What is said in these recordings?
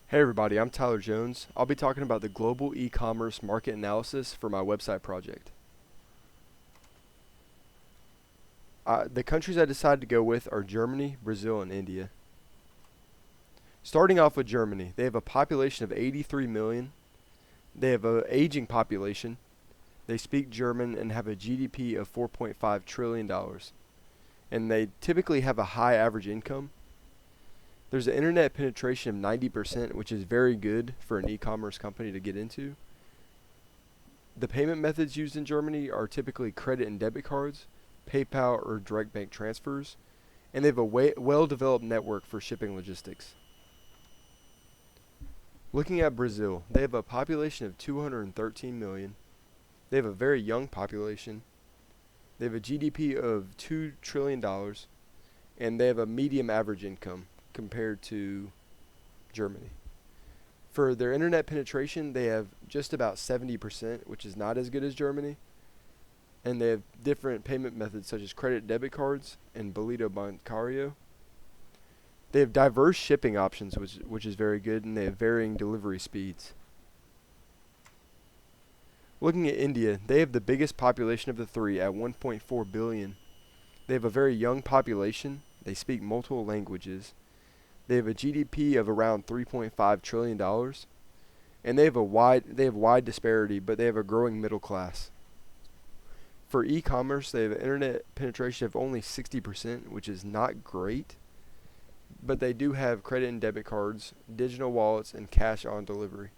Hey everybody, I'm Tyler Jones. I'll be talking about the global e-commerce market analysis for my website project. The countries I decided to go with are Germany, Brazil, and India. Starting off with Germany, they have a population of 83 million. They have an aging population. They speak German and have a GDP of $4.5 trillion. And they typically have a high average income. There's an internet penetration of 90%, which is very good for an e-commerce company to get into. The payment methods used in Germany are typically credit and debit cards, PayPal, or direct bank transfers, and they have a well-developed network for shipping logistics. Looking at Brazil, they have a population of 213 million. They have a very young population. They have a GDP of $2 trillion, and they have a medium average income compared to Germany. For their internet penetration, they have just about 70%, which is not as good as Germany. And they have different payment methods such as credit debit cards and Boleto Bancario. They have diverse shipping options, which is very good, and they have varying delivery speeds. Looking at India, they have the biggest population of the three at 1.4 billion. They have a very young population. They speak multiple languages. They have a GDP of around $3.5 trillion, and they have wide disparity, but they have a growing middle class. For e-commerce, they have an internet penetration of only 60%, which is not great, but they do have credit and debit cards, digital wallets, and cash on delivery.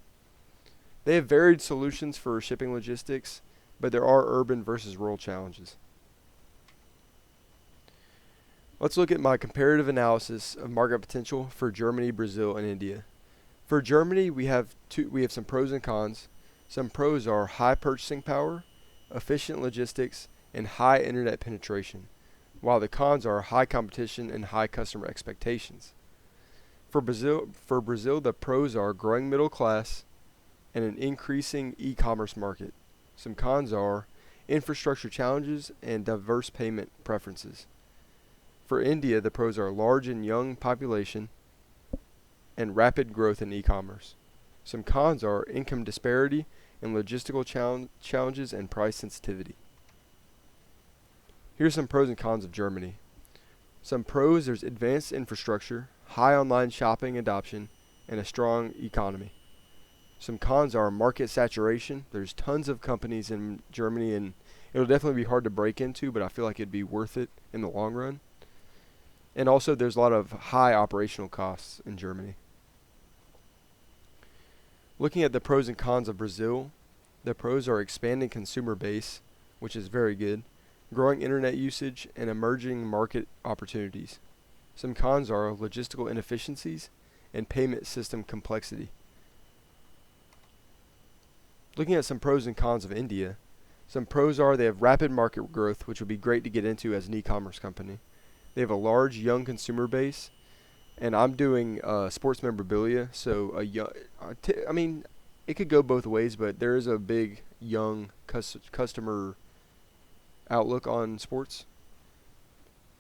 They have varied solutions for shipping logistics, but there are urban versus rural challenges. Let's look at my comparative analysis of market potential for Germany, Brazil, and India. For Germany, we have some pros and cons. Some pros are high purchasing power, efficient logistics, and high internet penetration, while the cons are high competition and high customer expectations. For Brazil, the pros are growing middle class and an increasing e-commerce market. Some cons are infrastructure challenges and diverse payment preferences. For India, the pros are large and young population and rapid growth in e-commerce. Some cons are income disparity and logistical challenges and price sensitivity. Here's some pros and cons of Germany. Some pros: there's advanced infrastructure, high online shopping adoption, and a strong economy. Some cons are market saturation. There's tons of companies in Germany, and it'll definitely be hard to break into, but I feel like it'd be worth it in the long run. And also, there's a lot of high operational costs in Germany. Looking at the pros and cons of Brazil, the pros are expanding consumer base, which is very good, growing internet usage, and emerging market opportunities. Some cons are logistical inefficiencies and payment system complexity. Looking at some pros and cons of India, some pros are they have rapid market growth, which would be great to get into as an e-commerce company. They have a large young consumer base, and I'm doing sports memorabilia, so it could go both ways, but there is a big young customer outlook on sports,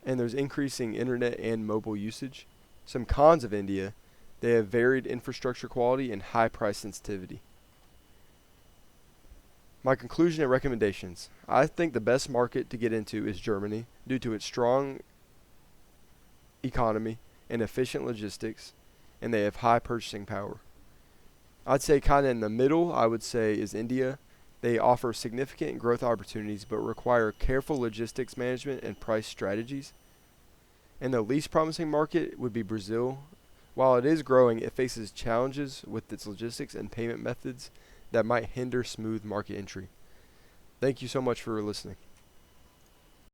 and there's increasing internet and mobile usage. Some cons of India: they have varied infrastructure quality and high price sensitivity. My conclusion and recommendations: I think the best market to get into is Germany due to its strong economy and efficient logistics, and they have high purchasing power. I'd say kind of in the middle, I would say, is India. They offer significant growth opportunities but require careful logistics management and price strategies. And the least promising market would be Brazil. While it is growing, it faces challenges with its logistics and payment methods that might hinder smooth market entry. Thank you so much for listening.